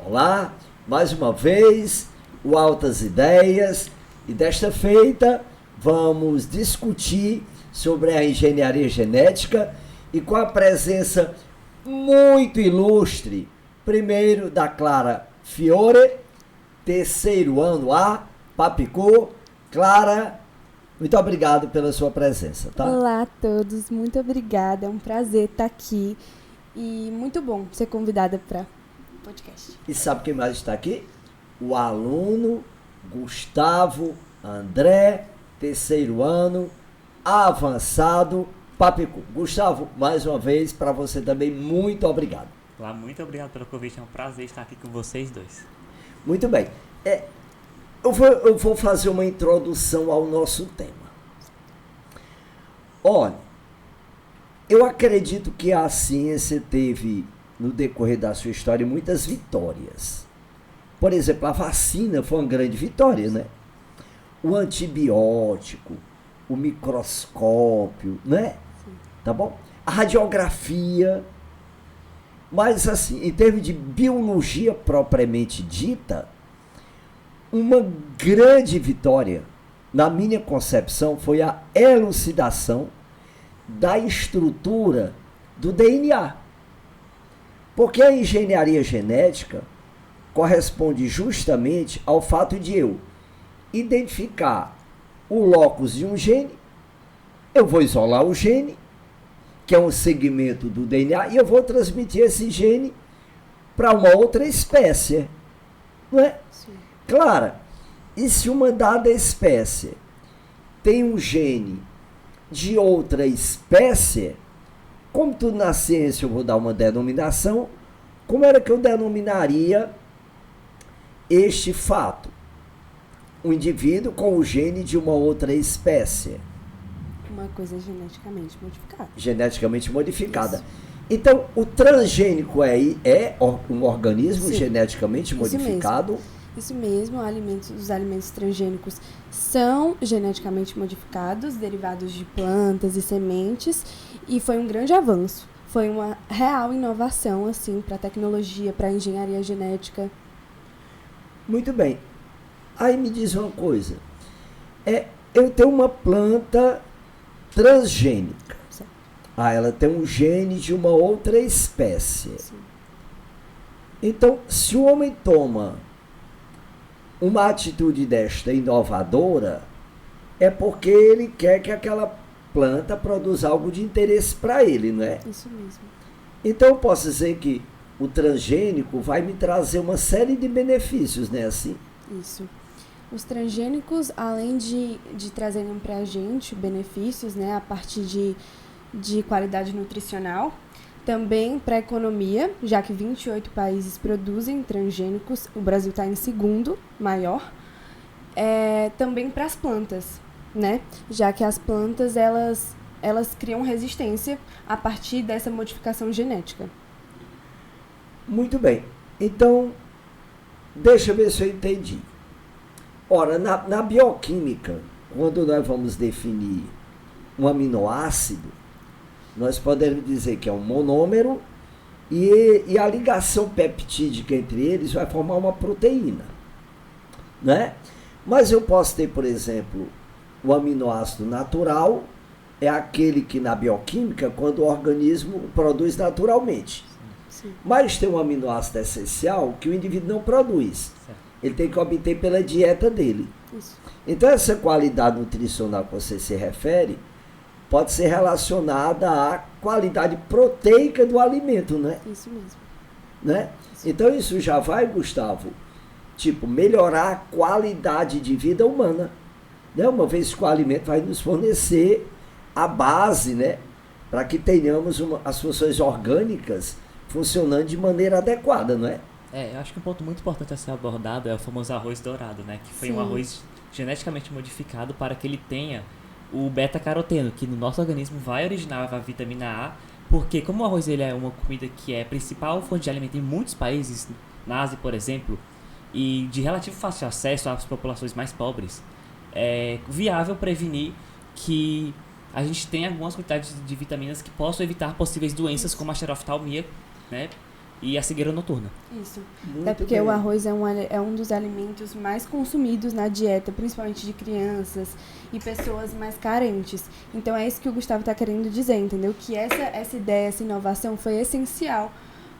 Olá, mais uma vez, o Altas Ideias, e desta feita vamos discutir sobre a engenharia genética e com a presença muito ilustre, primeiro da Clara Fiore, terceiro ano A, Papicu. Clara, muito obrigado pela sua presença, tá? Olá a todos, muito obrigada, é um prazer estar aqui e muito bom ser convidada para o podcast. E sabe quem mais está aqui? O aluno Gustavo André, terceiro ano, avançado, Papicu. Gustavo, mais uma vez, para você também, muito obrigado. Olá, muito obrigado pelo convite, é um prazer estar aqui com vocês dois. Muito bem. Eu vou fazer uma introdução ao nosso tema. Olha, eu acredito que a ciência teve, no decorrer da sua história, muitas vitórias. Por exemplo, a vacina foi uma grande vitória, né? O antibiótico, o microscópio, né? Sim. Tá bom? A radiografia. Mas, assim, em termos de biologia propriamente dita, uma grande vitória, na minha concepção, foi a elucidação da estrutura do DNA. Porque a engenharia genética corresponde justamente ao fato de eu identificar o locus de um gene, eu vou isolar o gene, que é um segmento do DNA, e eu vou transmitir esse gene para uma outra espécie. Não é? Sim. Clara, e se uma dada espécie tem um gene de outra espécie, como tudo na ciência eu vou dar uma denominação, como era que eu denominaria este fato? Um indivíduo com o gene de uma outra espécie. Uma coisa geneticamente modificada. Geneticamente modificada. Isso. Então, o transgênico é um organismo Sim. geneticamente Isso modificado. Isso mesmo, os alimentos transgênicos são geneticamente modificados, derivados de plantas e sementes, e foi um grande avanço. Foi uma real inovação, assim, para a tecnologia, para a engenharia genética. Muito bem. Aí me diz uma coisa. Eu tenho uma planta transgênica. Certo. Ela tem um gene de uma outra espécie. Sim. Então, se o homem toma uma atitude desta inovadora, é porque ele quer que aquela planta produza algo de interesse para ele, não é? Isso mesmo. Então, eu posso dizer que o transgênico vai me trazer uma série de benefícios, né? Assim. Isso. Os transgênicos, além de trazerem para a gente benefícios, né, a partir de qualidade nutricional, também para a economia, já que 28 países produzem transgênicos, o Brasil está em segundo maior, também para as plantas, né, já que as plantas elas criam resistência a partir dessa modificação genética. Muito bem. Então, deixa eu ver se eu entendi. Ora, na bioquímica, quando nós vamos definir um aminoácido, nós podemos dizer que é um monômero e a ligação peptídica entre eles vai formar uma proteína, né? Mas eu posso ter, por exemplo, o aminoácido natural, é aquele que na bioquímica, quando o organismo produz naturalmente. Sim. Mas tem um aminoácido essencial que o indivíduo não produz. Certo. Ele tem que obter pela dieta dele. Isso. Então, essa qualidade nutricional que você se refere pode ser relacionada à qualidade proteica do alimento, né? Isso mesmo. Né? Então, isso já vai, Gustavo, melhorar a qualidade de vida humana. Né? Uma vez que o alimento vai nos fornecer a base, né? Para que tenhamos as funções orgânicas funcionando de maneira adequada, não é? Eu acho que um ponto muito importante a ser abordado é o famoso arroz dourado, né? Que foi Sim. um arroz geneticamente modificado para que ele tenha o beta-caroteno, que no nosso organismo vai originar a vitamina A, porque como o arroz ele é uma comida que é principal fonte de alimento em muitos países, na Ásia, por exemplo, e de relativo fácil acesso às populações mais pobres, é viável prevenir que a gente tenha algumas quantidades de vitaminas que possam evitar possíveis doenças como a xeroftalmia, né? e a cegueira noturna. Isso. Muito Até porque bem. o arroz é um dos alimentos mais consumidos na dieta, principalmente de crianças e pessoas mais carentes. Então é isso que o Gustavo está querendo dizer, entendeu? Que essa ideia, essa inovação foi essencial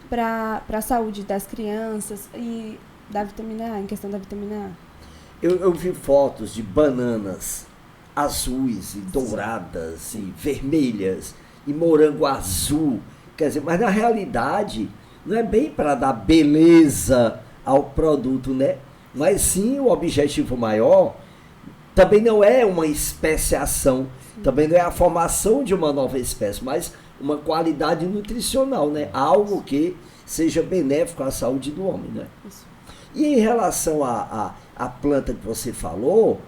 para a saúde das crianças e da vitamina A, em questão da vitamina A. Eu vi fotos de bananas azuis e douradas e vermelhas e morango azul. Quer dizer, mas na realidade não é bem para dar beleza ao produto, né? Mas sim o objetivo maior também não é uma especiação, também não é a formação de uma nova espécie, mas uma qualidade nutricional, né? Algo que seja benéfico à saúde do homem, né? Isso. E em relação à planta que você falou,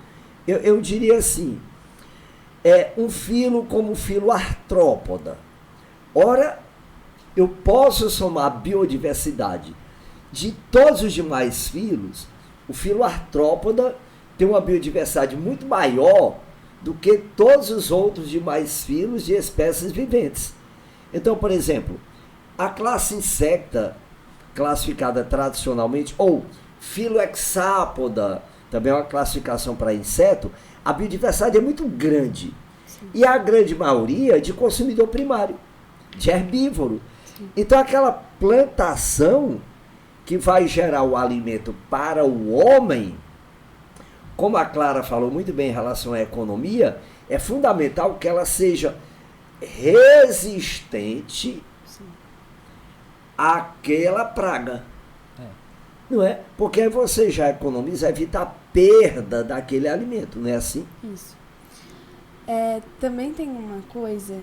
eu diria assim, um filo como o filo artrópoda. Ora, eu posso somar a biodiversidade de todos os demais filos, o filo artrópoda tem uma biodiversidade muito maior do que todos os outros demais filos de espécies viventes. Então, por exemplo, a classe insecta, classificada tradicionalmente, ou filohexápoda, também é uma classificação para inseto, a biodiversidade é muito grande. Sim. E a grande maioria de consumidor primário, de herbívoro. Sim. Então aquela plantação que vai gerar o alimento para o homem, como a Clara falou muito bem em relação à economia, é fundamental que ela seja resistente Sim. àquela praga. É. Não é? Porque aí você já economiza, evita a perda daquele alimento, não é assim? Isso. Também tem uma coisa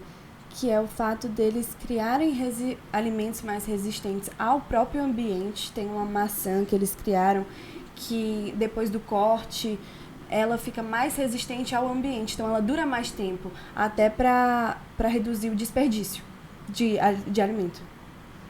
que é o fato deles criarem alimentos mais resistentes ao próprio ambiente. Tem uma maçã que eles criaram que depois do corte ela fica mais resistente ao ambiente, então ela dura mais tempo, até para reduzir o desperdício de alimento.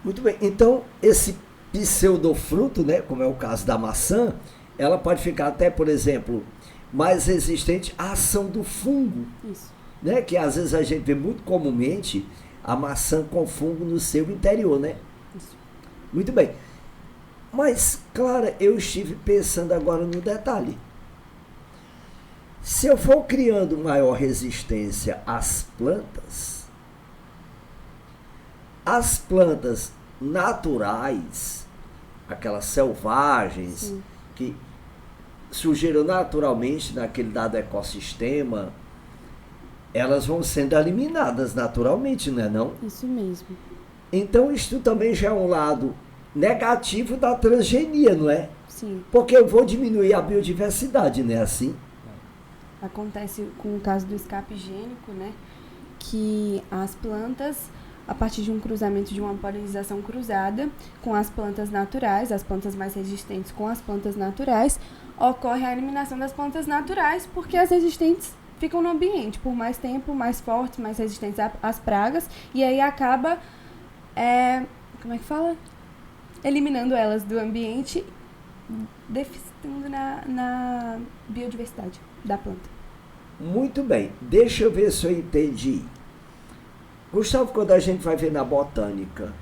Muito bem. Então, esse pseudofruto, né, como é o caso da maçã, ela pode ficar até, por exemplo, mais resistente à ação do fungo, Isso. né, que às vezes a gente vê muito comumente a maçã com fungo no seu interior, né? Isso. Muito bem. Mas, Clara, eu estive pensando agora no detalhe. Se eu for criando maior resistência às plantas naturais, aquelas selvagens, Sim. que surgiram naturalmente naquele dado ecossistema, elas vão sendo eliminadas naturalmente, não é não? Isso mesmo. Então isso também já é um lado negativo da transgenia, não é? Sim. Porque eu vou diminuir a biodiversidade, não é assim? Acontece com o caso do escape gênico, né? Que as plantas, a partir de um cruzamento, de uma polinização cruzada com as plantas naturais, as plantas mais resistentes com as plantas naturais, ocorre a eliminação das plantas naturais, porque as resistentes ficam no ambiente por mais tempo, mais fortes, mais resistentes às pragas, e aí acaba, como é que fala? Eliminando elas do ambiente, deficiendo na biodiversidade da planta. Muito bem, deixa eu ver se eu entendi. Gustavo, quando a gente vai ver na botânica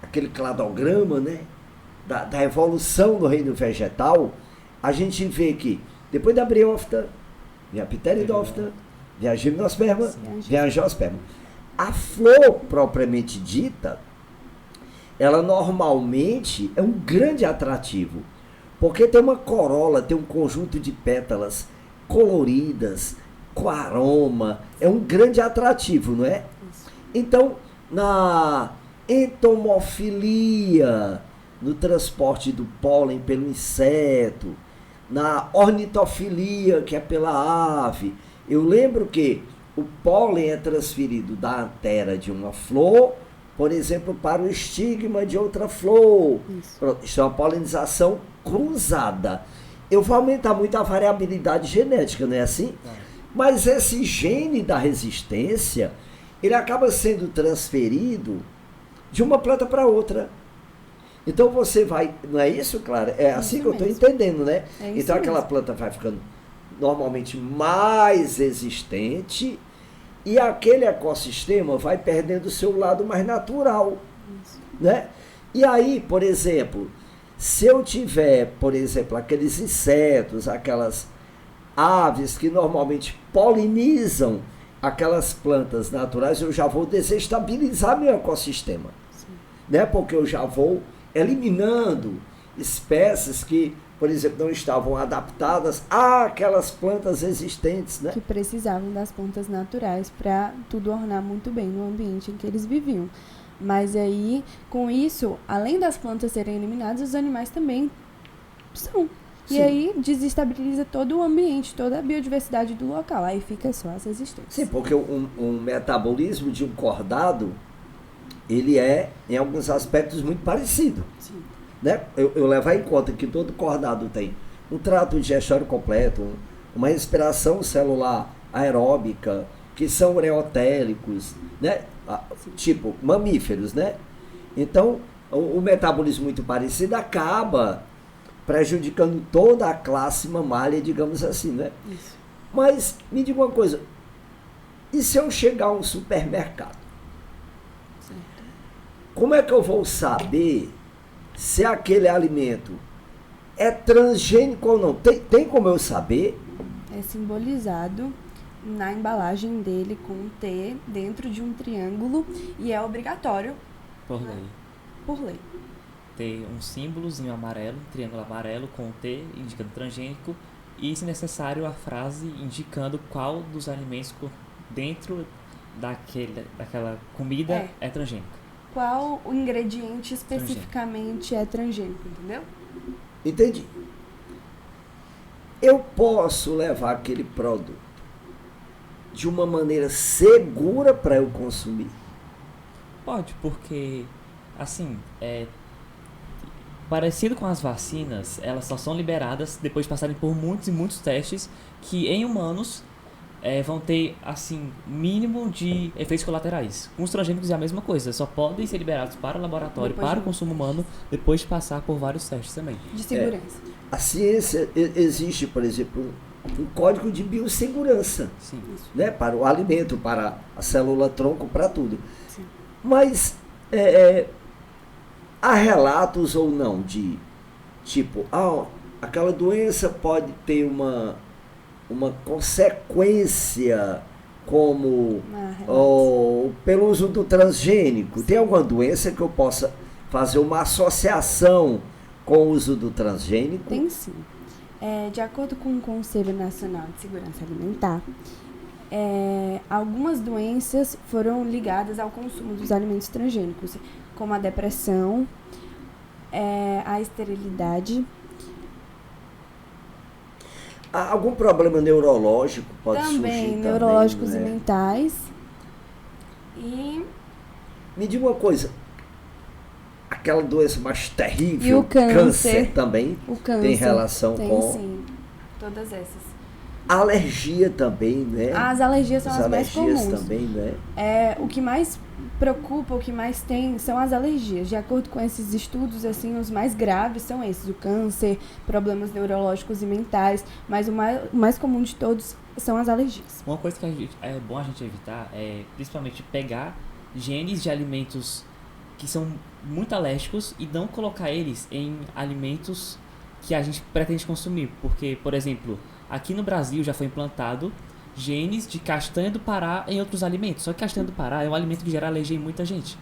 aquele cladograma, né, da evolução do reino vegetal, a gente vê que depois da briófita, vem a pteridófita, vem a gimnosperma, vem a angiosperma. A flor propriamente dita, ela normalmente é um grande atrativo, porque tem uma corola, tem um conjunto de pétalas coloridas, com aroma, é um grande atrativo, não é? Isso. Então, na entomofilia, no transporte do pólen pelo inseto, na ornitofilia, que é pela ave, eu lembro que o pólen é transferido da antera de uma flor, por exemplo, para o estigma de outra flor. Isso é uma polinização cruzada. Eu vou aumentar muito a variabilidade genética, não é assim? Mas esse gene da resistência, ele acaba sendo transferido de uma planta para outra. Então você vai, não é isso, Clara? É assim Isso que eu estou mesmo. entendendo, né? É isso Então aquela mesmo. planta vai ficando normalmente mais resistente e aquele ecossistema vai perdendo o seu lado mais natural, Isso. né? E aí, por exemplo, se eu tiver, por exemplo, aqueles insetos, aquelas aves que normalmente polinizam aquelas plantas naturais, eu já vou desestabilizar meu ecossistema, né? Porque eu já vou eliminando espécies que, por exemplo, não estavam adaptadas àquelas plantas existentes, né? Que precisavam das plantas naturais para tudo ornar muito bem no ambiente em que eles viviam. Mas aí, com isso, além das plantas serem eliminadas, os animais também são. Sim. E aí desestabiliza todo o ambiente, toda a biodiversidade do local. Aí fica só as existências. Sim, porque um metabolismo de um cordado, ele é, em alguns aspectos, muito parecido. Sim. Né? Eu levar em conta que todo cordado tem um trato digestório completo, uma respiração celular aeróbica, que são ureotélicos, né? Tipo mamíferos, né? Então, o metabolismo muito parecido acaba prejudicando toda a classe mamália, digamos assim, né? Isso. Mas me diga uma coisa, e se eu chegar a um supermercado? Certo. Como é que eu vou saber se aquele alimento é transgênico ou não? Tem como eu saber? É simbolizado na embalagem dele com um T dentro de um triângulo e é obrigatório Por lei. por lei. Ter um símbolozinho amarelo, um triângulo amarelo com um T indicando transgênico e, se necessário, a frase indicando qual dos alimentos dentro daquela comida é transgênico. Qual o ingrediente especificamente é transgênico, entendeu? Entendi. Eu posso levar aquele produto de uma maneira segura para eu consumir? Pode, porque, assim, parecido com as vacinas, elas só são liberadas depois de passarem por muitos e muitos testes que, em humanos, vão ter, assim, mínimo de efeitos colaterais. Com os transgênicos é a mesma coisa, só podem ser liberados para o laboratório, Depois para de o consumo humano, depois de passar por vários testes também. De segurança. A ciência existe, por exemplo, um código de biossegurança, Sim. né? Para o alimento, para a célula-tronco, para tudo. Sim. Mas há relatos ou não de, tipo, aquela doença pode ter uma consequência como pelo uso do transgênico. Tem alguma doença que eu possa fazer uma associação com o uso do transgênico? Tem sim. De acordo com o Conselho Nacional de Segurança Alimentar, algumas doenças foram ligadas ao consumo dos alimentos transgênicos, como a depressão, a esterilidade. Algum problema neurológico pode surgir também, neurológicos né? e mentais. E Me diga uma coisa, aquela doença mais terrível, E o câncer também, o câncer tem relação tem, com sim, todas essas. alergia também, né? As alergias são As as mais alergias comuns. também, né? O que mais preocupa, o que mais tem são as alergias. De acordo com esses estudos, assim, os mais graves são esses: o câncer, problemas neurológicos e mentais, mas o mais comum de todos são as alergias. Uma coisa que é bom a gente evitar é, principalmente, pegar genes de alimentos que são muito alérgicos e não colocar eles em alimentos que a gente pretende consumir. Porque, por exemplo, aqui no Brasil já foi implantado genes de castanha do Pará em outros alimentos. Só que castanha do Pará é um alimento que gera alergia em muita gente.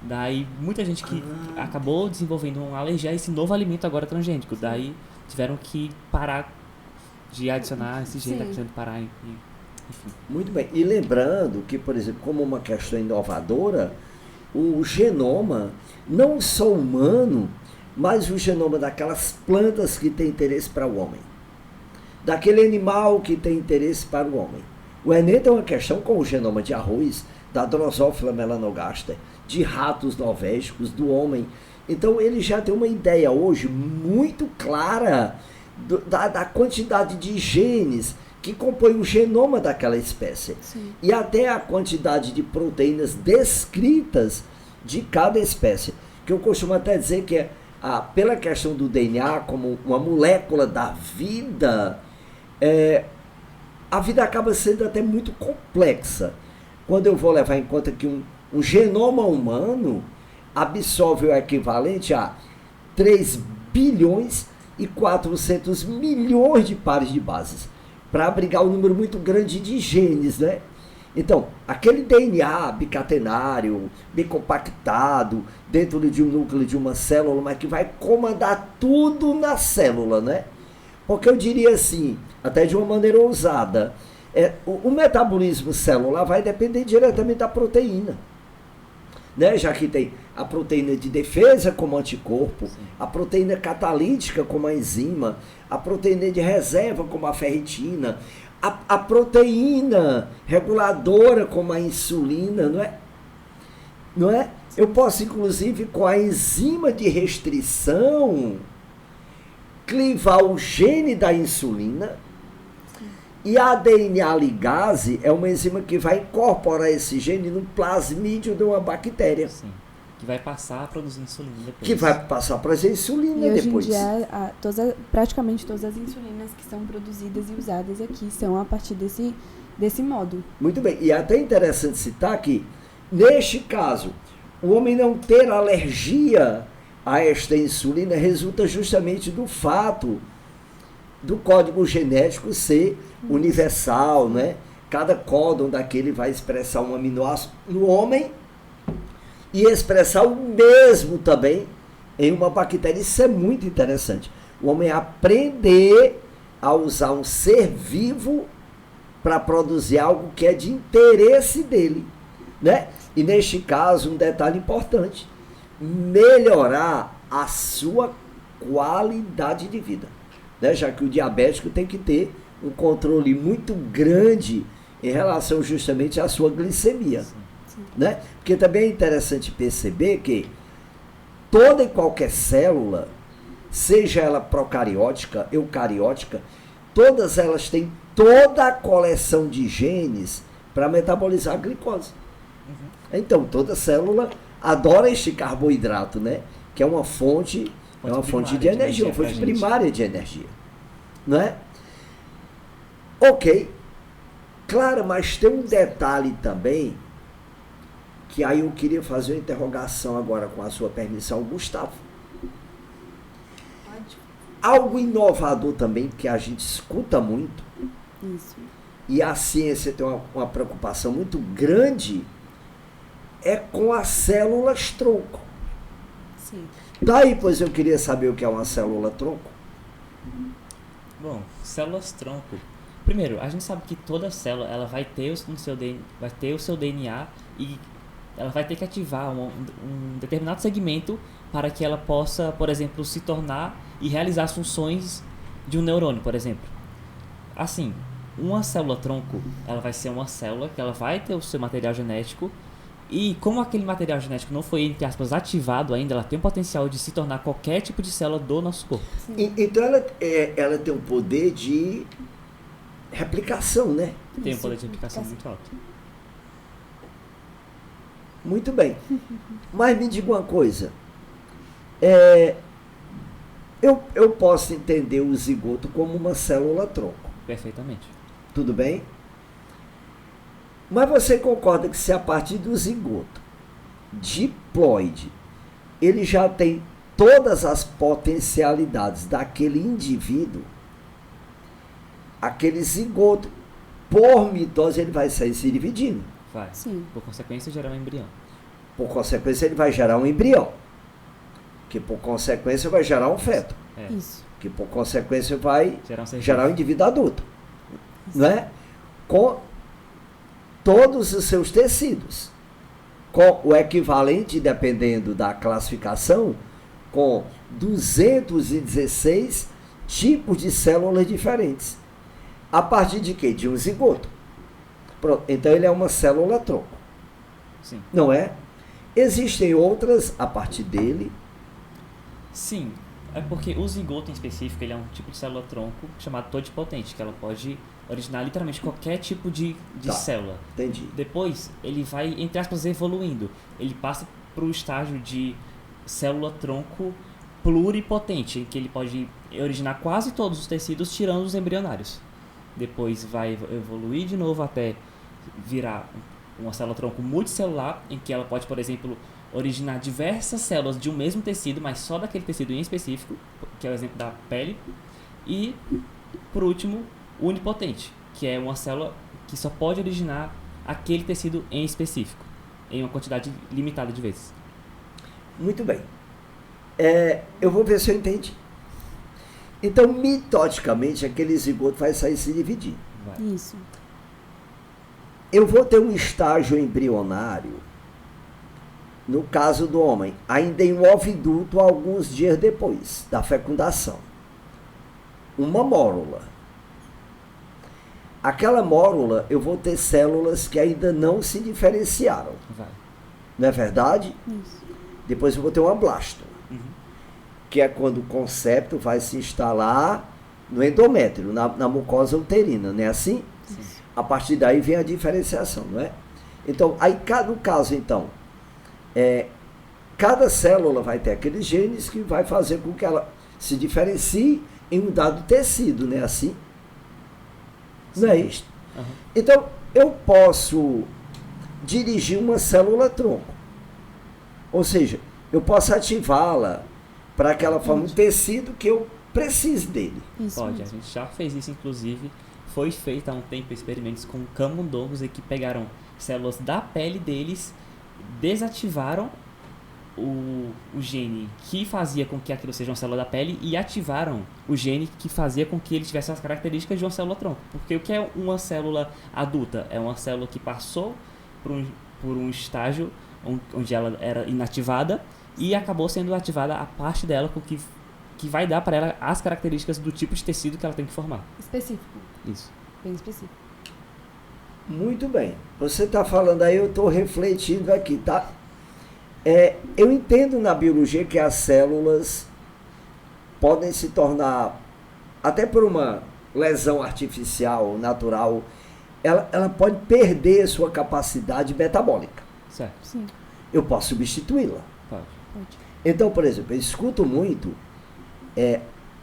Daí, muita gente que acabou desenvolvendo uma alergia a esse novo alimento agora transgênico. Daí, tiveram que parar de adicionar esse gene da castanha do Pará. Enfim. Muito bem. E lembrando que, por exemplo, como uma questão inovadora, o genoma, não só humano, mas o genoma daquelas plantas que têm interesse para o homem, daquele animal que tem interesse para o homem. O Enem tem uma questão com o genoma de arroz, da Drosophila melanogaster, de ratos novésicos, do homem. Então ele já tem uma ideia hoje muito clara da quantidade de genes que compõem o genoma daquela espécie. Sim. E até a quantidade de proteínas descritas de cada espécie. Que eu costumo até dizer que pela questão do DNA como uma molécula da vida, a vida acaba sendo até muito complexa. Quando eu vou levar em conta que um genoma humano absorve o equivalente a 3 bilhões e 400 milhões de pares de bases, para abrigar um número muito grande de genes, né? Então, aquele DNA bicatenário, bem compactado, dentro de um núcleo de uma célula, mas que vai comandar tudo na célula, né? Porque eu diria assim, até de uma maneira ousada, o metabolismo celular vai depender diretamente da proteína, né? Já que tem a proteína de defesa como anticorpo, a proteína catalítica como a enzima, a proteína de reserva como a ferritina, a proteína reguladora como a insulina, não é? Eu posso, inclusive, com a enzima de restrição, clivar o gene da insulina. E a DNA ligase é uma enzima que vai incorporar esse gene no plasmídio de uma bactéria. Sim. Que vai passar a produzir insulina depois. Que vai passar a produzir insulina e depois. Hoje em dia, praticamente todas as insulinas que são produzidas e usadas aqui são a partir desse modo. Muito bem. E é até interessante citar que, neste caso, o homem não ter alergia a esta insulina resulta justamente do fato do código genético ser universal, né? Cada códon daquele vai expressar um aminoácido no homem e expressar o mesmo também em uma bactéria. Isso é muito interessante. O homem aprender a usar um ser vivo para produzir algo que é de interesse dele, né? E neste caso, um detalhe importante, melhorar a sua qualidade de vida, né? Já que o diabético tem que ter um controle muito grande em relação justamente à sua glicemia. Né? Porque também é interessante perceber que toda e qualquer célula, seja ela procariótica, eucariótica, todas elas têm toda a coleção de genes para metabolizar a glicose. Então, toda célula adora este carboidrato, né? Que é uma fonte de energia, uma fonte primária de energia. Não é? Ok. Claro, mas tem um detalhe também, que aí eu queria fazer uma interrogação agora, com a sua permissão, Gustavo. Pode. Algo inovador também, que a gente escuta muito, Isso. e a ciência tem uma preocupação muito grande, é com as células tronco. Sim. Daí, pois eu queria saber o que é uma célula tronco. Bom, células tronco. Primeiro, a gente sabe que toda célula ela vai ter o seu DNA e ela vai ter que ativar um determinado segmento para que ela possa, por exemplo, se tornar e realizar as funções de um neurônio, por exemplo. Assim, uma célula tronco, ela vai ser uma célula que ela vai ter o seu material genético e como aquele material genético não foi, entre aspas, ativado ainda, ela tem o potencial de se tornar qualquer tipo de célula do nosso corpo. Então ela tem um poder de replicação, né? Tem um poder de replicação muito alto. Muito bem. Mas me diga uma coisa. Eu posso entender o zigoto como uma célula tronco. Perfeitamente. Tudo bem? Mas você concorda que se a partir do zigoto diploide ele já tem todas as potencialidades daquele indivíduo, aquele zigoto, por mitose, ele vai sair se dividindo. Vai. Sim. Por consequência, gerar um embrião. Por consequência, ele vai gerar um embrião. Que por consequência vai gerar um feto. Isso. Que por consequência vai Gerar gerar um indivíduo adulto. Não é? Com todos os seus tecidos. Com o equivalente, dependendo da classificação, com 216 tipos de células diferentes. A partir de quê? De um zigoto. Pronto. Então ele é uma célula tronco. Sim. Não é? Existem outras a partir dele. Sim. É porque o zigoto em específico, ele é um tipo de célula tronco chamado todipotente, que ela pode originar literalmente qualquer tipo de célula. Entendi. Depois, ele vai, entre aspas, evoluindo. Ele passa para o estágio de célula tronco pluripotente, em que ele pode originar quase todos os tecidos, tirando os embrionários. Depois vai evoluir de novo até virar uma célula tronco multicelular, em que ela pode, por exemplo, originar diversas células de um mesmo tecido, mas só daquele tecido em específico, que é o exemplo da pele. E, por último, unipotente, que é uma célula que só pode originar aquele tecido em específico, em uma quantidade limitada de vezes. Muito bem. Eu vou ver se eu entendi. Então, mitodicamente, aquele zigoto vai sair se dividir. Vai. Isso. Eu vou ter um estágio embrionário, no caso do homem, ainda em um oviduto alguns dias depois da fecundação. Uma mórula. Aquela mórula, eu vou ter células que ainda não se diferenciaram. Vai. Não é verdade? Isso. Depois eu vou ter uma blástula, Uhum. que é quando o concepto vai se instalar no endométrio, na mucosa uterina, não é assim? Sim. A partir daí vem a diferenciação, não é? Então, aí, no caso, então, cada célula vai ter aqueles genes que vai fazer com que ela se diferencie em um dado tecido, não é assim? Não é isso? Uhum. Então, eu posso dirigir uma célula-tronco. Ou seja, eu posso ativá-la para que ela forme um tecido que eu precise dele. Isso Pode, a mesmo. gente já fez isso, inclusive. Foi feito há um tempo experimentos com camundongos e que pegaram células da pele deles, desativaram o gene que fazia com que aquilo seja uma célula da pele e ativaram o gene que fazia com que ele tivesse as características de uma célula-tronco. Porque o que é uma célula adulta? É uma célula que passou por um estágio onde ela era inativada e acabou sendo ativada a parte dela com que vai dar para ela as características do tipo de tecido que ela tem que formar. Específico. Isso. Bem específico. Muito bem. Você está falando aí, eu estou refletindo aqui, tá? Eu entendo na biologia que as células podem se tornar, até por uma lesão artificial, natural, ela pode perder sua capacidade metabólica. Certo. Sim. Eu posso substituí-la. Pode. Pode. Então, por exemplo, eu escuto muito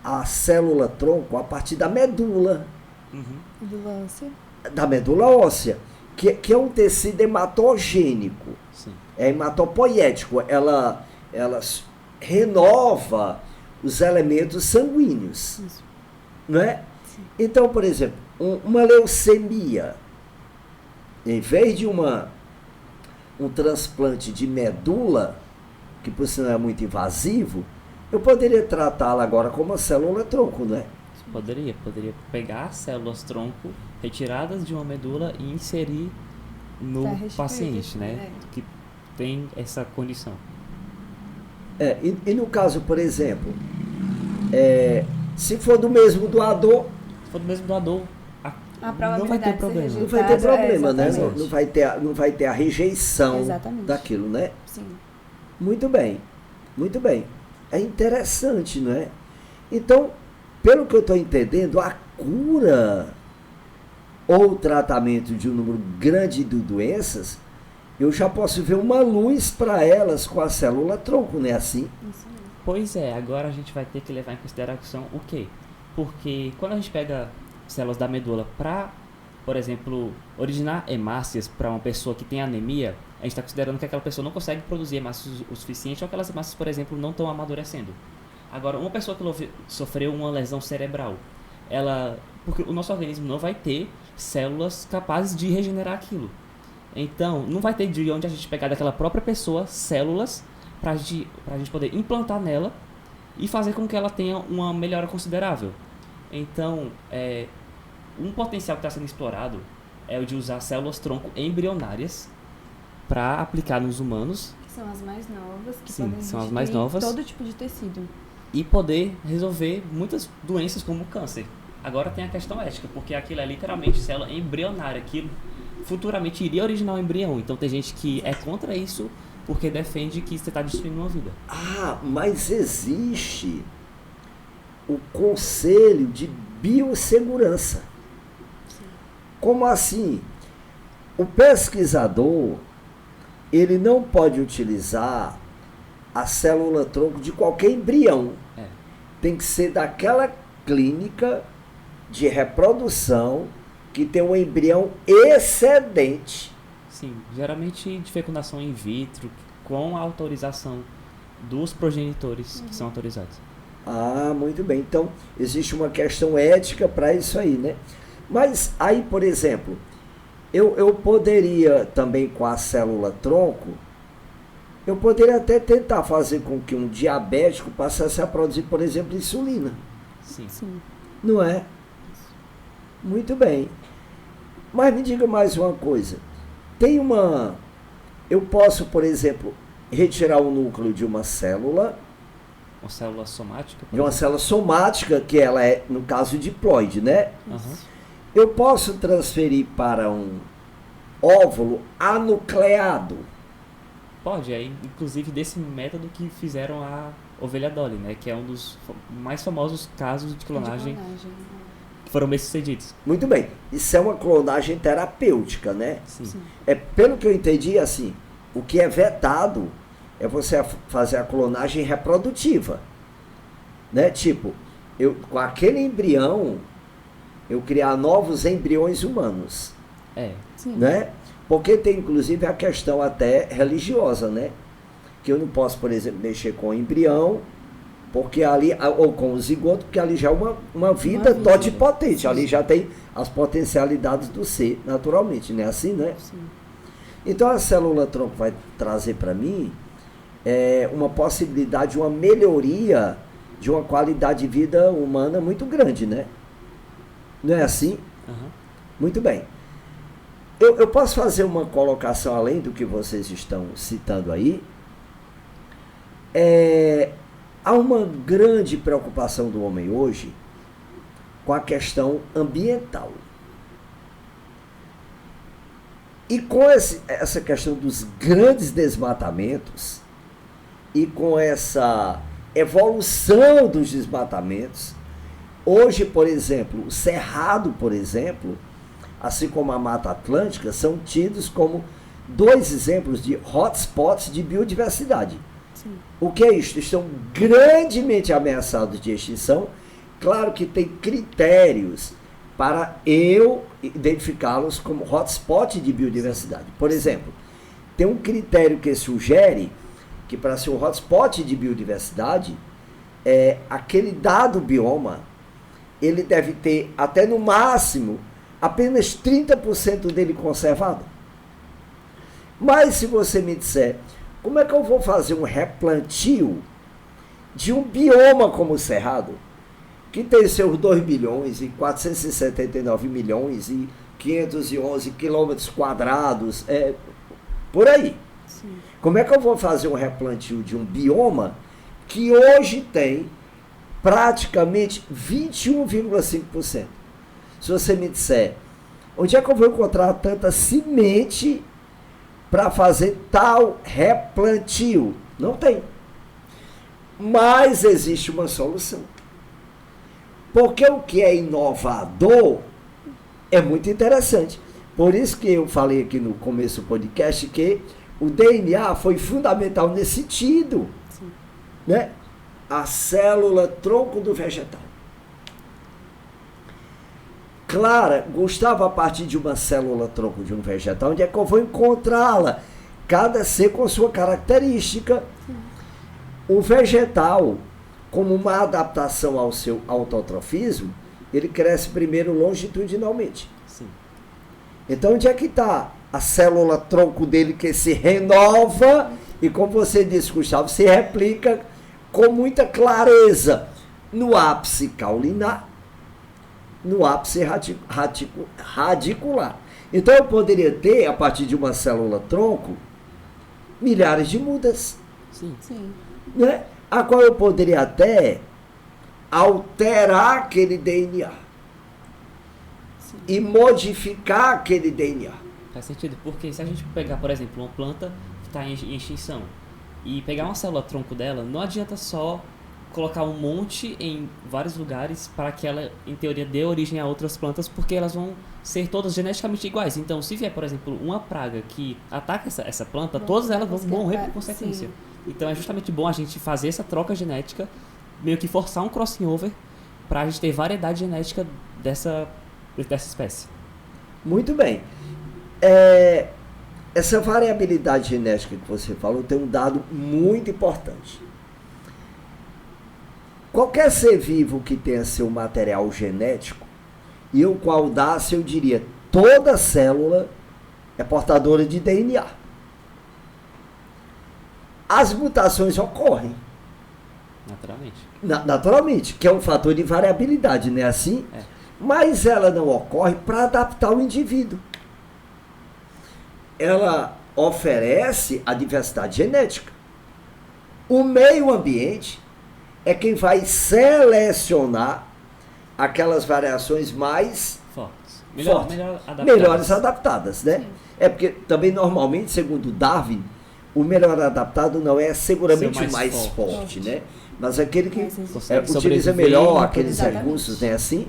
a célula-tronco a partir da medula, Uhum. Medula óssea. da medula óssea, que é um tecido hematogênico, Sim. é hematopoético, ela renova os elementos sanguíneos, Isso. não é? Sim. Então, por exemplo, uma leucemia, em vez de um transplante de medula, que por sinal é muito invasivo, eu poderia tratá-la agora como uma célula-tronco, não é? Poderia pegar células tronco retiradas de uma medula e inserir no Pra restituir, paciente, né? é. Que tem essa condição. E no caso, por exemplo, se for do mesmo doador, Se for do mesmo doador, A não vai ter probabilidade de ser problema. não vai ter rejeitado, problema, né? exatamente. Não vai ter a rejeição Exatamente. daquilo, né? Sim. Muito bem, muito bem. É interessante, não é? Então, pelo que eu estou entendendo, a cura ou o tratamento de um número grande de doenças, eu já posso ver uma luz para elas com a célula-tronco, não é assim? Isso mesmo. Pois é, agora a gente vai ter que levar em consideração o quê? Porque quando a gente pega células da medula para, por exemplo, originar hemácias para uma pessoa que tem anemia, a gente está considerando que aquela pessoa não consegue produzir hemácias o suficiente ou aquelas hemácias, por exemplo, não estão amadurecendo. Agora, uma pessoa que sofreu uma lesão cerebral, porque o nosso organismo não vai ter células capazes de regenerar aquilo. Então, não vai ter de onde a gente pegar daquela própria pessoa células para a gente poder implantar nela e fazer com que ela tenha uma melhora considerável. Então, um potencial que está sendo explorado é o de usar células-tronco embrionárias para aplicar nos humanos Que são as mais novas, que Sim, podem são as mais restituir novas. todo tipo de tecido. e poder resolver muitas doenças como o câncer. Agora tem a questão ética, porque aquilo é literalmente célula embrionária, aquilo futuramente iria originar um embrião. Então tem gente que é contra isso porque defende que você está destruindo uma vida. Ah, mas existe o Conselho de Biossegurança. Como assim? O pesquisador, ele não pode utilizar a célula-tronco de qualquer embrião. É. Tem que ser daquela clínica de reprodução que tem um embrião excedente. Sim, geralmente de fecundação in vitro, com a autorização dos progenitores que são autorizados. Ah, muito bem. Então, existe uma questão ética para isso aí, né? Mas aí, por exemplo, eu poderia também com a célula-tronco, eu poderia até tentar fazer com que um diabético passasse a produzir, por exemplo, insulina. Sim. Não é? Muito bem. Mas me diga mais uma coisa. Eu posso, por exemplo, retirar o núcleo de uma célula, Uma célula somática? de uma célula somática, que ela é, no caso, diploide, né? Aham. Eu posso transferir para um óvulo anucleado. Pode, é inclusive desse método que fizeram a ovelha Dolly, né? Que é um dos mais famosos casos de clonagem que foram bem-sucedidos. Muito bem. Isso é uma clonagem terapêutica, né? Sim. É, pelo que eu entendi, assim, o que é vetado é você fazer a clonagem reprodutiva. Né? Tipo, com aquele embrião, eu criar novos embriões humanos. É. Sim. Né? Porque tem, inclusive, a questão até religiosa, né? Que eu não posso, por exemplo, mexer com o embrião, porque ali, ou com o zigoto, porque ali já é uma vida totipotente. Ali já tem as potencialidades do ser, naturalmente, não é assim, né? Sim. Então a célula-tronco vai trazer para mim uma possibilidade, uma melhoria de uma qualidade de vida humana muito grande, né? Não é assim? Aham. Muito bem. Eu posso fazer uma colocação além do que vocês estão citando aí. Há uma grande preocupação do homem hoje com a questão ambiental. E com essa questão dos grandes desmatamentos e com essa evolução dos desmatamentos, hoje, por exemplo, o Cerrado, por exemplo, assim como a Mata Atlântica, são tidos como 2 exemplos de hotspots de biodiversidade. Sim. O que é isso? Estão grandemente ameaçados de extinção. Claro que tem critérios para eu identificá-los como hotspot de biodiversidade. Por exemplo, tem um critério que sugere que para ser um hotspot de biodiversidade, aquele dado bioma, ele deve ter até no máximo apenas 30% dele conservado. Mas se você me disser, como é que eu vou fazer um replantio de um bioma como o Cerrado, que tem seus 2 milhões e 479 milhões e 511 quilômetros quadrados, por aí. Sim. Como é que eu vou fazer um replantio de um bioma que hoje tem praticamente 21,5%? Se você me disser, onde é que eu vou encontrar tanta semente para fazer tal replantio? Não tem. Mas existe uma solução. Porque o que é inovador é muito interessante. Por isso que eu falei aqui no começo do podcast que o DNA foi fundamental nesse sentido. Sim. Né? A célula-tronco do vegetal. Clara, Gustavo, a partir de uma célula-tronco de um vegetal, onde é que eu vou encontrá-la? Cada ser com sua característica. Sim. O vegetal, como uma adaptação ao seu autotrofismo, ele cresce primeiro longitudinalmente. Sim. Então, onde é que está a célula-tronco dele que se renova e, como você disse, Gustavo, se replica com muita clareza no ápice caulinar, no ápice radicular. Então, eu poderia ter, a partir de uma célula-tronco, milhares de mudas, Sim. Sim. né? A qual eu poderia até alterar aquele DNA Sim. e modificar aquele DNA. Faz sentido, porque se a gente pegar, por exemplo, uma planta que está em extinção e pegar uma célula-tronco dela, não adianta só colocar um monte em vários lugares para que ela, em teoria, dê origem a outras plantas, porque elas vão ser todas geneticamente iguais. Então, se vier, por exemplo, uma praga que ataca essa planta, todas elas vão morrer por consequência. Sim. Então, é justamente bom a gente fazer essa troca genética, meio que forçar um crossing over para a gente ter variedade genética dessa espécie. Muito bem. essa variabilidade genética que você falou tem um dado muito importante. Qualquer ser vivo que tenha seu material genético, e eu com audácia eu diria, toda célula é portadora de DNA. As mutações ocorrem. Naturalmente, que é um fator de variabilidade, não é assim? É. Mas ela não ocorre para adaptar o indivíduo. Ela oferece a diversidade genética. O meio ambiente é quem vai selecionar aquelas variações mais fortes. Fortes. Melhores adaptadas, né? Sim. É porque também normalmente, segundo Darwin, o melhor adaptado não é seguramente o mais forte, né? Mas aquele que utiliza melhor aqueles recursos, né? Assim.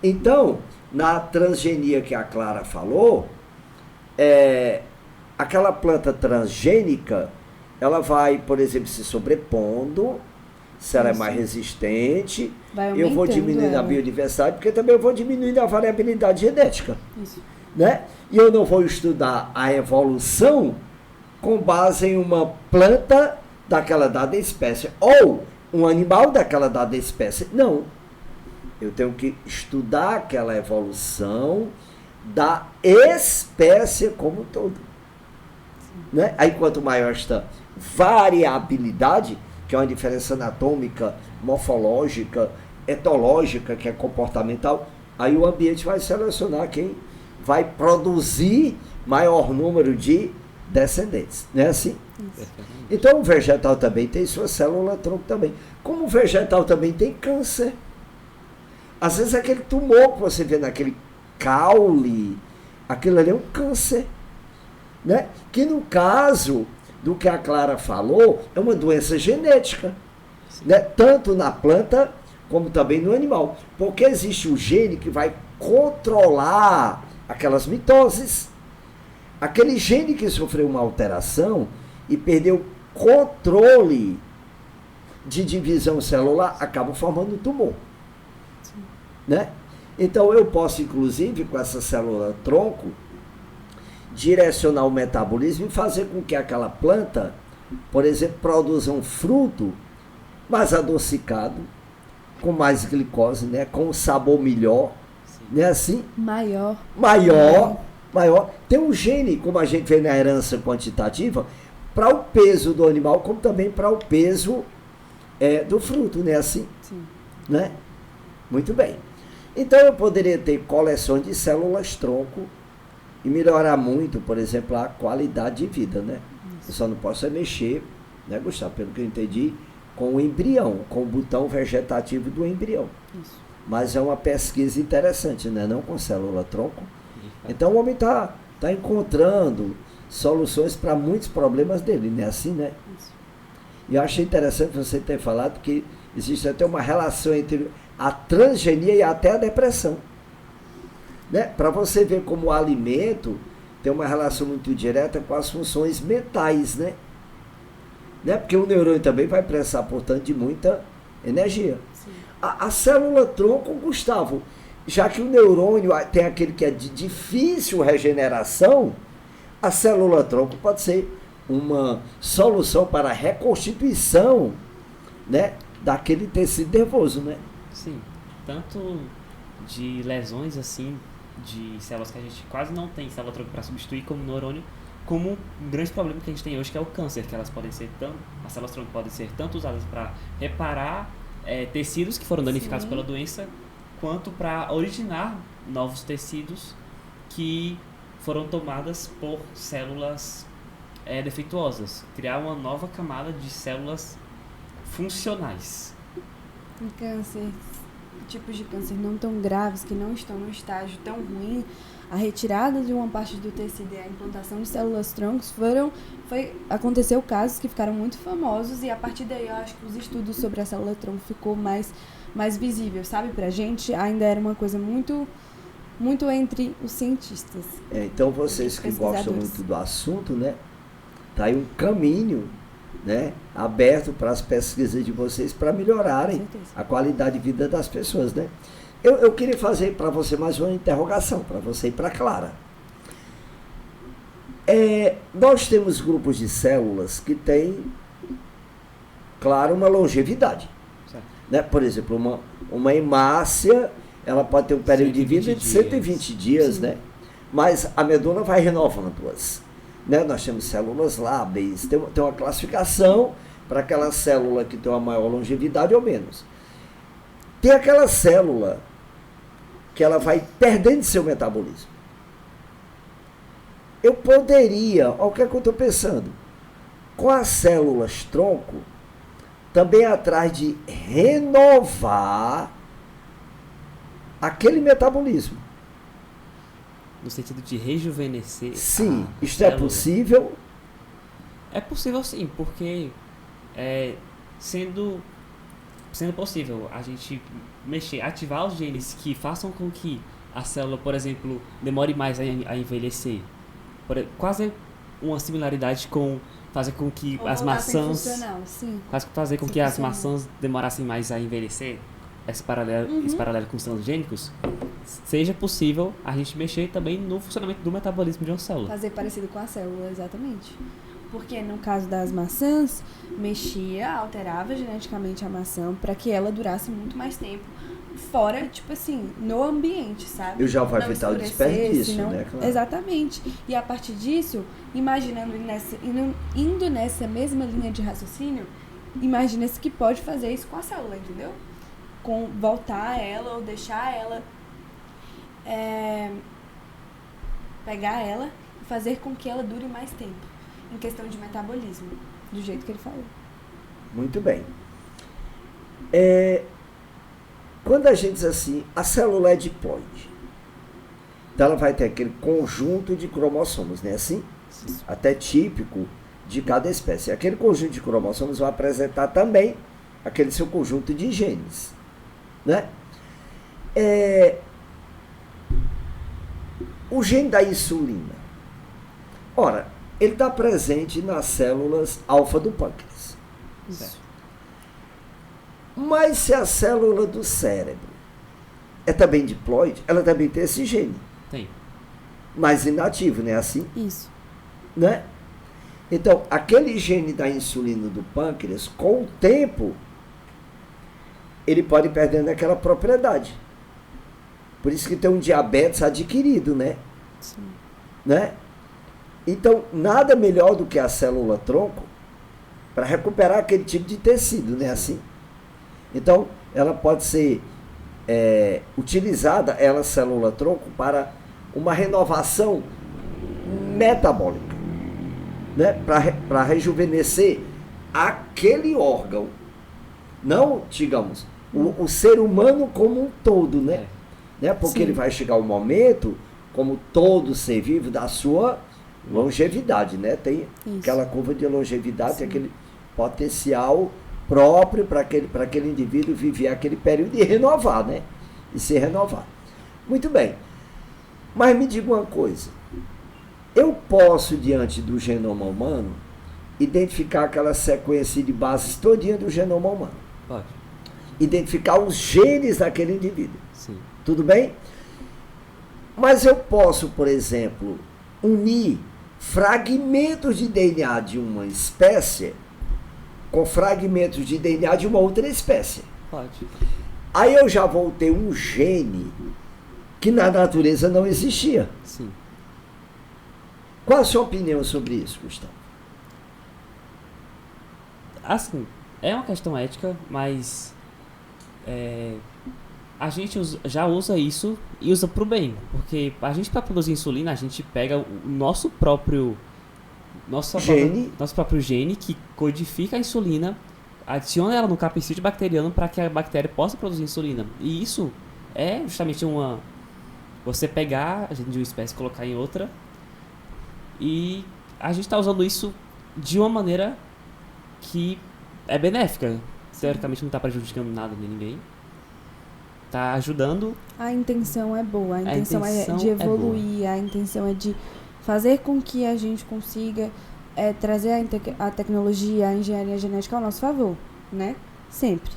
Então, na transgenia que a Clara falou, aquela planta transgênica, ela vai, por exemplo, se sobrepondo, se ela é mais resistente, eu vou diminuindo a biodiversidade, porque também eu vou diminuindo a variabilidade genética. Isso. Né? E eu não vou estudar a evolução com base em uma planta daquela dada espécie, ou um animal daquela dada espécie. Não. Eu tenho que estudar aquela evolução da espécie como um todo. Né? Aí quanto maior esta variabilidade, que é uma diferença anatômica, morfológica, etológica, que é comportamental, aí o ambiente vai selecionar quem vai produzir maior número de descendentes. Não é assim? Isso. Então o vegetal também tem sua célula-tronco também. Como o vegetal também tem câncer. Às vezes aquele tumor que você vê naquele caule, aquilo ali é um câncer. Né? Que no caso do que a Clara falou, é uma doença genética. Né? Tanto na planta como também no animal. Porque existe um gene que vai controlar aquelas mitoses. Aquele gene que sofreu uma alteração e perdeu controle de divisão celular, acaba formando um tumor. Né? Então eu posso, inclusive, com essa célula-tronco, direcionar o metabolismo e fazer com que aquela planta, por exemplo, produza um fruto mais adocicado, com mais glicose, né? Com um sabor melhor, né? Assim? Maior. Tem um gene, como a gente vê na herança quantitativa, para o peso do animal, como também para o peso do fruto, né? Assim? Sim. Né? Muito bem. Então eu poderia ter coleções de células-tronco e melhorar muito, por exemplo, a qualidade de vida, né? Isso. Eu só não posso mexer, né, Gustavo, pelo que eu entendi, com o embrião, com o botão vegetativo do embrião. Isso. Mas é uma pesquisa interessante, né? Não com célula-tronco. Então o homem está encontrando soluções para muitos problemas dele, né? Assim, né? Isso. E eu achei interessante você ter falado que existe até uma relação entre a transgenia e até a depressão. Né? Para você ver como o alimento tem uma relação muito direta com as funções mentais, né? Porque o neurônio também vai precisar, portanto, de muita energia. A célula-tronco, Gustavo, já que o neurônio tem aquele que é de difícil regeneração, a célula-tronco pode ser uma solução para a reconstituição, né, daquele tecido nervoso, né? Sim, tanto de lesões assim, de células que a gente quase não tem célula-tronco para substituir como neurônio, como um grande problema que a gente tem hoje, que é o câncer, que elas podem ser as células-tronco podem ser tanto usadas para reparar tecidos que foram danificados pela doença, quanto para originar novos tecidos que foram tomadas por células defeituosas, criar uma nova camada de células funcionais. Em câncer, tipos de câncer não tão graves, que não estão no estágio tão ruim, a retirada de uma parte do tecido e a implantação de células-troncos aconteceu casos que ficaram muito famosos, e a partir daí eu acho que os estudos sobre a célula-tronco ficou mais visível, sabe? Pra gente ainda era uma coisa muito, muito entre os cientistas. Então vocês que gostam muito do assunto, né? Tá aí um caminho, né, aberto para as pesquisas de vocês para melhorarem a qualidade de vida das pessoas, né? Eu queria fazer para você mais uma interrogação, para você e para Clara. Nós temos grupos de células que têm, claro, uma longevidade. Certo. Né? Por exemplo, uma hemácia, ela pode ter um período de vida de 120 dias, né? Mas a medula vai renovando-as. Né? Nós temos células lábeis, tem uma classificação para aquela célula que tem uma maior longevidade ou menos. Tem aquela célula que ela vai perdendo seu metabolismo. Eu poderia, olha o que é que eu estou pensando, com as células tronco, também atrás de renovar aquele metabolismo. No sentido de rejuvenescer. Sim, isto célula. é possível? É possível sim, porque sendo possível a gente ativar os genes que façam com que a célula, por exemplo, demore mais a envelhecer. Quase uma similaridade com fazer com que as maçãs. Quase fazer com que as maçãs demorassem mais a envelhecer. Esse paralelo com os transgênicos, seja possível a gente mexer também no funcionamento do metabolismo de uma célula. Fazer parecido com a célula, exatamente. Porque no caso das maçãs, alterava geneticamente a maçã para que ela durasse muito mais tempo fora, tipo assim, no ambiente, sabe? Eu já vou evitar o desperdício, né? Claro. Exatamente. E a partir disso, indo nessa mesma linha de raciocínio, imagina-se que pode fazer isso com a célula, entendeu? Voltar ela ou deixar ela, pegar ela e fazer com que ela dure mais tempo, em questão de metabolismo, do jeito que ele falou. Muito bem. Quando a gente diz assim, a célula é diploide, então ela vai ter aquele conjunto de cromossomos, né? Assim, até típico de cada espécie. Aquele conjunto de cromossomos vai apresentar também aquele seu conjunto de genes. Né? O gene da insulina, ora, ele está presente nas células alfa do pâncreas. Certo. Mas se a célula do cérebro é também diploide, ela também tem esse gene. Tem. Mas inativo, não é assim? Isso. Né? Então, aquele gene da insulina do pâncreas, com o tempo, ele pode ir perdendo aquela propriedade. Por isso que tem um diabetes adquirido, né? Sim. Né? Então, nada melhor do que a célula tronco para recuperar aquele tipo de tecido, né? Assim. Então, ela pode ser utilizada, ela, célula tronco, para uma renovação metabólica, né? Para rejuvenescer aquele órgão. Não, digamos, o ser humano como um todo, né? Porque Sim. ele vai chegar um momento, como todo ser vivo, da sua longevidade, né? Tem aquela curva de longevidade, tem aquele potencial próprio para aquele indivíduo viver aquele período e renovar, né? E se renovar. Muito bem. Mas me diga uma coisa. Eu posso, diante do genoma humano, identificar aquela sequência de bases todinha do genoma humano. Pode. Identificar os genes daquele indivíduo. Sim. Tudo bem? Mas eu posso, por exemplo, unir fragmentos de DNA de uma espécie com fragmentos de DNA de uma outra espécie. Pode. Aí eu já vou ter um gene que na natureza não existia. Sim. Qual a sua opinião sobre isso, Gustavo? Assim, é uma questão ética, mas a gente já usa isso e usa pro bem. Porque a gente, para produzir insulina, a gente pega o nosso próprio gene que codifica a insulina, adiciona ela no capsídeo bacteriano para que a bactéria possa produzir insulina. E isso é justamente você pegar a gene de uma espécie e colocar em outra. E a gente está usando isso de uma maneira que é benéfica. Teoricamente não está prejudicando nada nem ninguém. Está ajudando. A intenção é boa, a intenção é de evoluir, a intenção é de fazer com que a gente consiga trazer a tecnologia, a engenharia genética ao nosso favor, né? Sempre.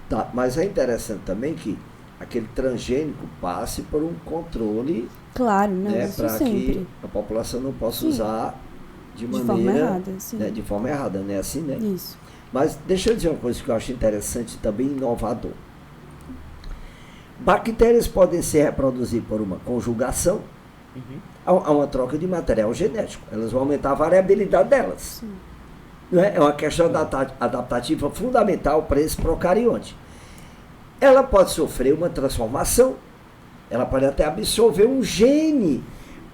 Tá, mas é interessante também que aquele transgênico passe por um controle, Claro, não, né, isso para sempre. que a população não possa Sim. usar de De maneira, forma errada, sim. né, de forma errada, né? Assim, né? Isso. Mas deixa eu dizer uma coisa que eu acho interessante e também inovador. Bactérias podem se reproduzir por uma conjugação, Uhum. há uma troca de material genético. Elas vão aumentar a variabilidade delas. Sim. Não é? É uma questão adaptativa fundamental para esse procarionte. Ela pode sofrer uma transformação, ela pode até absorver um gene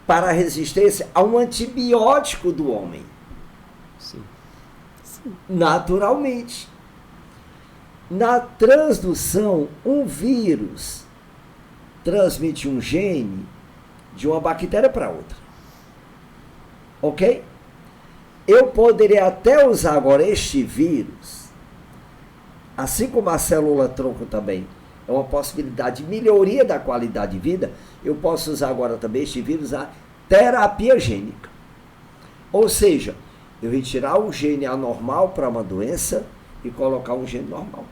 para a resistência a um antibiótico do homem, Sim. Sim. naturalmente. Na transdução, um vírus transmite um gene de uma bactéria para outra. Ok? Eu poderia até usar agora este vírus, assim como a célula-tronco também é uma possibilidade de melhoria da qualidade de vida, eu posso usar agora também este vírus a terapia gênica. Ou seja, eu retirar um gene anormal para uma doença e colocar um gene normal.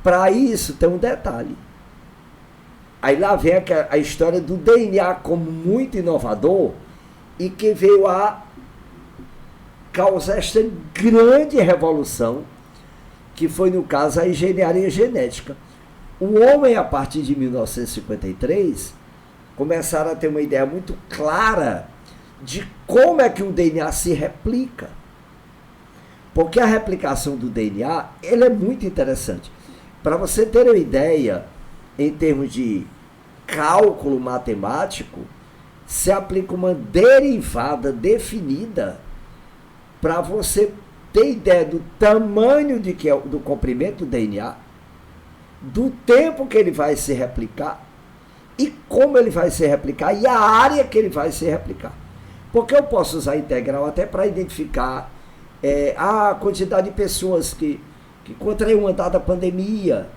Para isso tem um detalhe. Aí lá vem a história do DNA como muito inovador e que veio a causar esta grande revolução, que foi, no caso, a engenharia genética. O homem, a partir de 1953, começaram a ter uma ideia muito clara de como é que o DNA se replica. Porque a replicação do DNA, ele é muito interessante. Para você ter uma ideia, em termos de cálculo matemático, se aplica uma derivada definida para você ter ideia do tamanho do comprimento do DNA, do tempo que ele vai se replicar e como ele vai se replicar e a área que ele vai se replicar. Porque eu posso usar integral até para identificar a quantidade de pessoas que contraíram uma dada pandemia.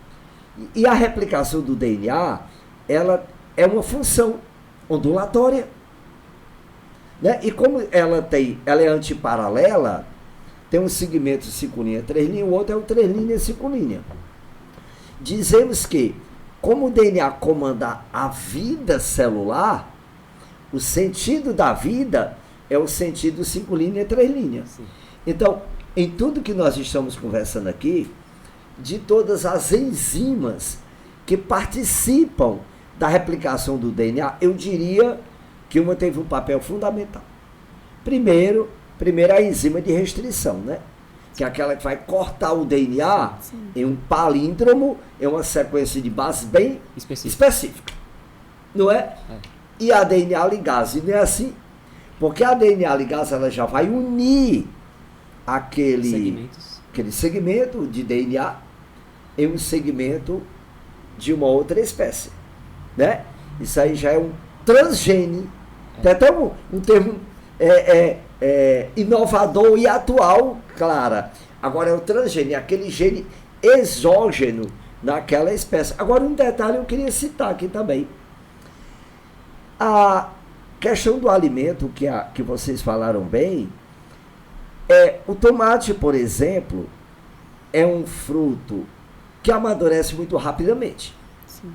E a replicação do DNA, ela é uma função ondulatória. Né? E como ela é antiparalela, tem um segmento 5 linhas, 3 linhas, o outro é o 3 linhas, 5 linhas. Dizemos que, como o DNA comanda a vida celular, o sentido da vida é o sentido 5 linhas e 3 linhas. Sim. Então, em tudo que nós estamos conversando aqui, de todas as enzimas que participam da replicação do DNA, eu diria que uma teve um papel fundamental. Primeiro a enzima de restrição, né? Que é aquela que vai cortar o DNA em um palíndromo, em uma sequência de bases bem específica. Não é? E a DNA ligase, não é assim? Porque a DNA ligase, ela já vai unir aquele segmento de DNA em um segmento de uma outra espécie, né? Isso aí já é um transgene. Tem até um termo inovador e atual, Clara. Agora é o transgene, aquele gene exógeno naquela espécie. Agora um detalhe eu queria citar aqui também. A questão do alimento que vocês falaram bem, o tomate, por exemplo, é um fruto que amadurece muito rapidamente. Sim.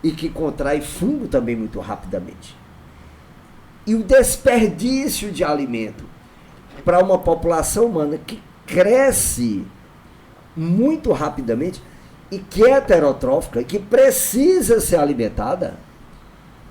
E que contrai fungo também muito rapidamente. E o desperdício de alimento para uma população humana que cresce muito rapidamente e que é heterotrófica e que precisa ser alimentada,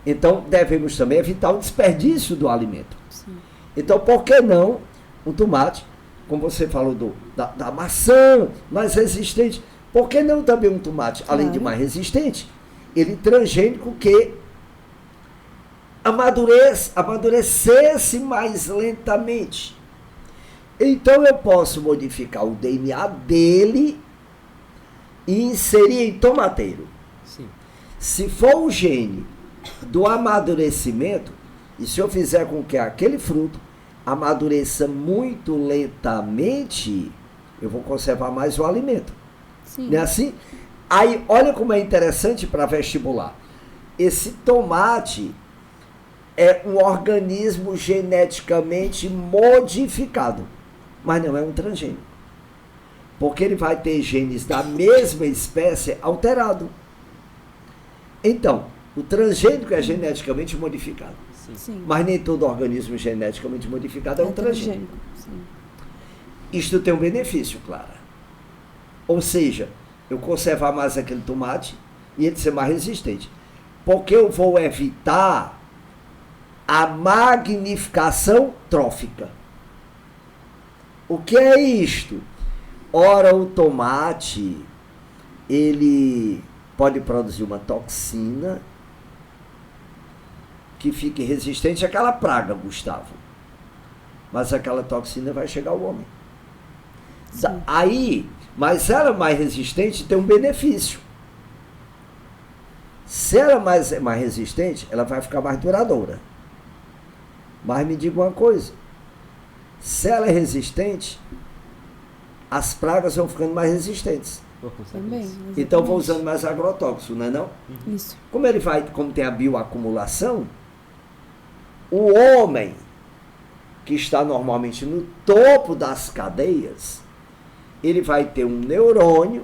então devemos também evitar o desperdício do alimento. Sim. Então, por que não um tomate, como você falou da maçã mais resistente, por que não também um tomate, além de mais resistente, ele transgênico que amadurecesse mais lentamente. Então eu posso modificar o DNA dele e inserir em tomateiro. Sim. Se for o gene do amadurecimento, e se eu fizer com que aquele fruto amadureça muito lentamente, eu vou conservar mais o alimento. Sim. Não é assim? Aí, olha como é interessante para vestibular. Esse tomate é um organismo geneticamente modificado, mas não é um transgênico. Porque ele vai ter genes da mesma espécie alterado. Então, o transgênico é geneticamente modificado. Sim. Mas nem todo organismo geneticamente modificado é um transgênico. Sim. Isto tem um benefício, Clara. Ou seja, eu conservar mais aquele tomate e ele ser mais resistente. Porque eu vou evitar a magnificação trófica. O que é isto? Ora, o tomate, ele pode produzir uma toxina que fique resistente àquela praga, Gustavo. Mas aquela toxina vai chegar ao homem. Aí, mas ela mais resistente tem um benefício. Se ela é mais resistente, ela vai ficar mais duradoura. Mas me diga uma coisa. Se ela é resistente, as pragas vão ficando mais resistentes. Também. Então vou usando mais agrotóxico, não é não? Isso. Como tem a bioacumulação, o homem que está normalmente no topo das cadeias, ele vai ter um neurônio,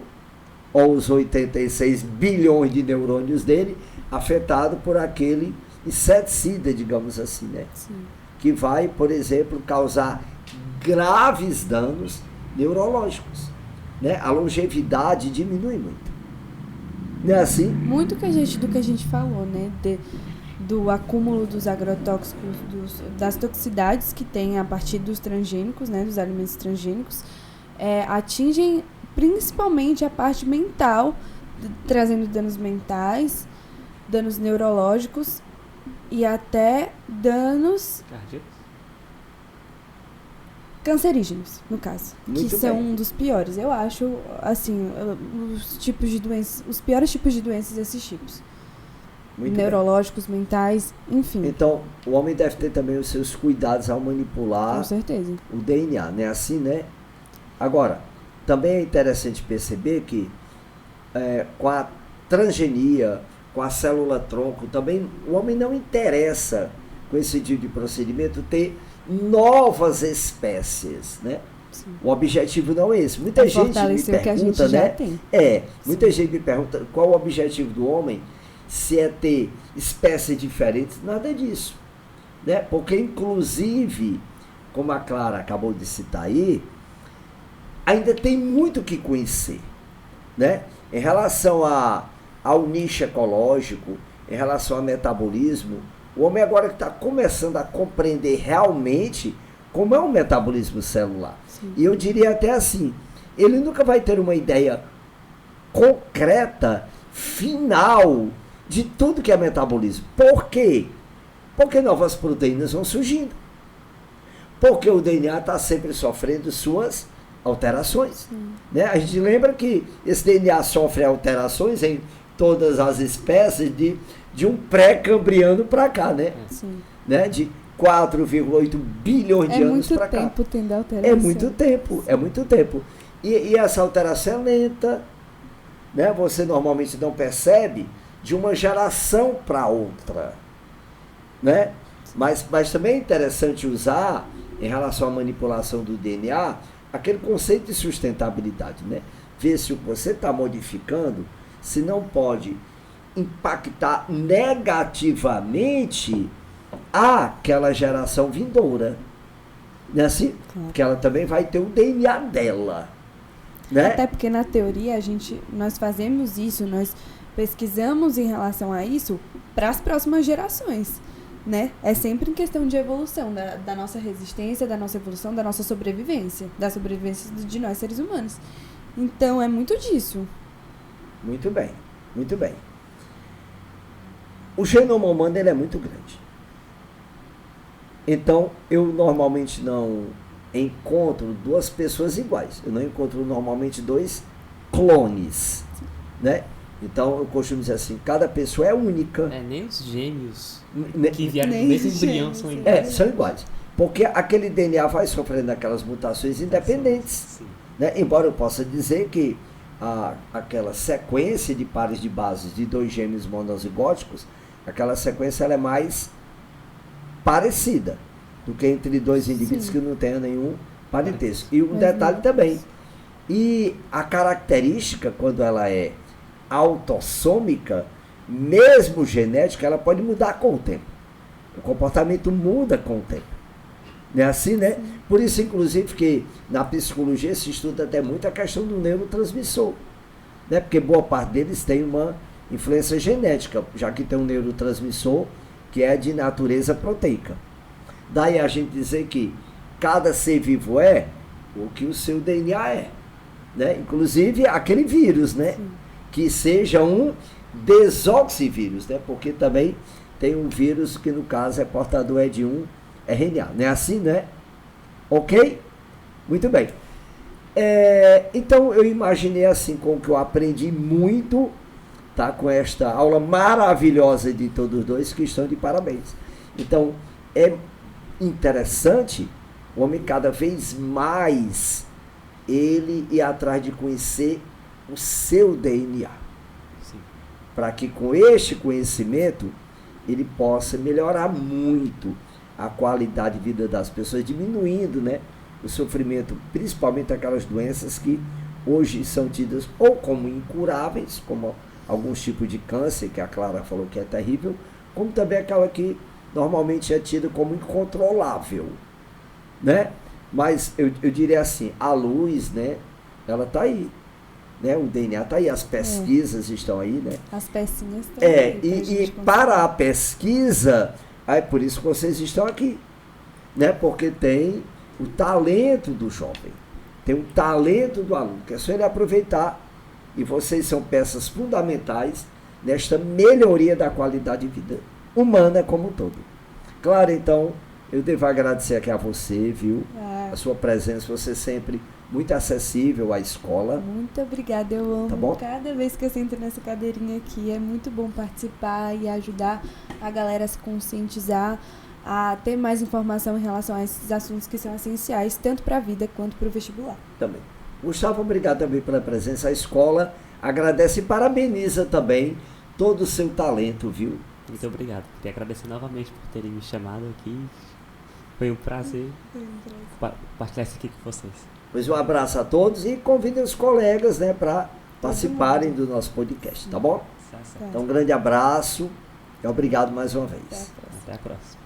ou os 86 bilhões de neurônios dele, afetado por aquele inseticida, digamos assim, né? Sim. Que vai, por exemplo, causar graves danos neurológicos, né? A longevidade diminui muito. Não é assim? Muito do que a gente falou, né? Do acúmulo dos agrotóxicos, das toxicidades que tem a partir dos transgênicos, né? Dos alimentos transgênicos, atingem principalmente a parte mental, trazendo danos mentais, danos neurológicos e até danos cancerígenos, no caso. Muito que são bem. um dos piores. Eu acho, assim, os tipos de doenças, os piores tipos de doenças, esses tipos. Muito Neurológicos, mentais, enfim. Então, o homem deve ter também os seus cuidados ao manipular Com certeza. o DNA, né? Assim, né? Agora, também é interessante perceber que com a transgenia, com a célula-tronco, também o homem não interessa, com esse tipo de procedimento, ter novas espécies, né? Sim. O objetivo não é esse. Muita gente me Fortalecer o que a gente pergunta, já né? tem. Muita gente me pergunta qual o objetivo do homem, se é ter espécies diferentes, nada disso, né? Porque, inclusive, como a Clara acabou de citar aí, ainda tem muito o que conhecer, né? Em relação ao nicho ecológico, em relação ao metabolismo, o homem agora que está começando a compreender realmente como é o metabolismo celular. Sim. E eu diria até assim, ele nunca vai ter uma ideia concreta, final, de tudo que é metabolismo. Por quê? Porque novas proteínas vão surgindo. Porque o DNA está sempre sofrendo suas alterações. Né? A gente lembra que esse DNA sofre alterações em todas as espécies de um pré-cambriano para cá, né? Sim. Né? De 4,8 bilhões de anos para cá. É muito tempo tendo alteração. É muito tempo. E essa alteração é lenta, né? Você normalmente não percebe de uma geração para outra, né? Mas também é interessante usar, em relação à manipulação do DNA, aquele conceito de sustentabilidade, né? Ver se o que você está modificando, se não pode impactar negativamente aquela geração vindoura, né? Assim, Claro. porque ela também vai ter o DNA dela, né? Até porque na teoria nós fazemos isso, nós pesquisamos em relação a isso para as próximas gerações, né? É sempre em questão de evolução, da nossa resistência, da nossa evolução, da nossa sobrevivência, da sobrevivência de nós seres humanos. Então é muito disso. Muito bem, muito bem. O genoma humano ele é muito grande. Então, eu normalmente não encontro duas pessoas iguais. Eu não encontro normalmente dois clones, né? Então, eu costumo dizer assim, cada pessoa é única. Nem os gêmeos Ne- que vieram do Nem mesmo os embrião gêmeos, são sim. iguais. são iguais. Porque aquele DNA vai sofrendo aquelas mutações independentes. Sim. Né? Embora eu possa dizer que aquela sequência de pares de bases de dois gêmeos monozigóticos, aquela sequência ela é mais parecida do que entre dois indivíduos Sim. que não tenham nenhum parentesco. E um Mas detalhe não. também, e a característica, quando ela é autossômica, mesmo genética, ela pode mudar com o tempo. O comportamento muda com o tempo. Não é assim, né? Sim. Por isso, inclusive, que na psicologia se estuda até muito a questão do neurotransmissor. Né? Porque boa parte deles tem uma influência genética, já que tem um neurotransmissor que é de natureza proteica. Daí a gente dizer que cada ser vivo é o que o seu DNA é. Né? Inclusive aquele vírus, né? Sim. Que seja um desoxivírus, né? Porque também tem um vírus que no caso é portador de um RNA, não é assim, né? Ok? Muito bem. Então eu imaginei assim, com que eu aprendi muito, tá? Com esta aula maravilhosa de todos dois, que estão de parabéns. Então é interessante o homem cada vez mais ele ir atrás de conhecer o seu DNA. Para que com este conhecimento ele possa melhorar muito a qualidade de vida das pessoas, diminuindo, né, o sofrimento, principalmente aquelas doenças que hoje são tidas ou como incuráveis, como alguns tipos de câncer, que a Clara falou que é terrível, como também aquela que normalmente é tida como incontrolável, né? Mas eu diria assim, a luz, né, ela está aí, né? O DNA está aí, as pesquisas estão aí, né? As pecinhas estão aí. E para a pesquisa, é por isso que vocês estão aqui, né? Porque tem o talento do jovem, tem o talento do aluno, que é só ele aproveitar, e vocês são peças fundamentais nesta melhoria da qualidade de vida humana como um todo. Claro, então, eu devo agradecer aqui a você, viu? A sua presença, você sempre muito acessível à escola. Muito obrigada, eu amo. Tá bom? Cada vez que eu sento nessa cadeirinha aqui, é muito bom participar e ajudar a galera a se conscientizar, a ter mais informação em relação a esses assuntos que são essenciais, tanto para a vida quanto para o vestibular. Também. Gustavo, obrigado também pela presença. A escola agradece e parabeniza também todo o seu talento, viu? Muito obrigado. Queria agradecer novamente por terem me chamado aqui. Foi um prazer compartilhar isso aqui com vocês. Pois um abraço a todos e convidem os colegas, né, para participarem do nosso podcast, tá bom? Então um grande abraço e obrigado mais uma vez. Até a próxima.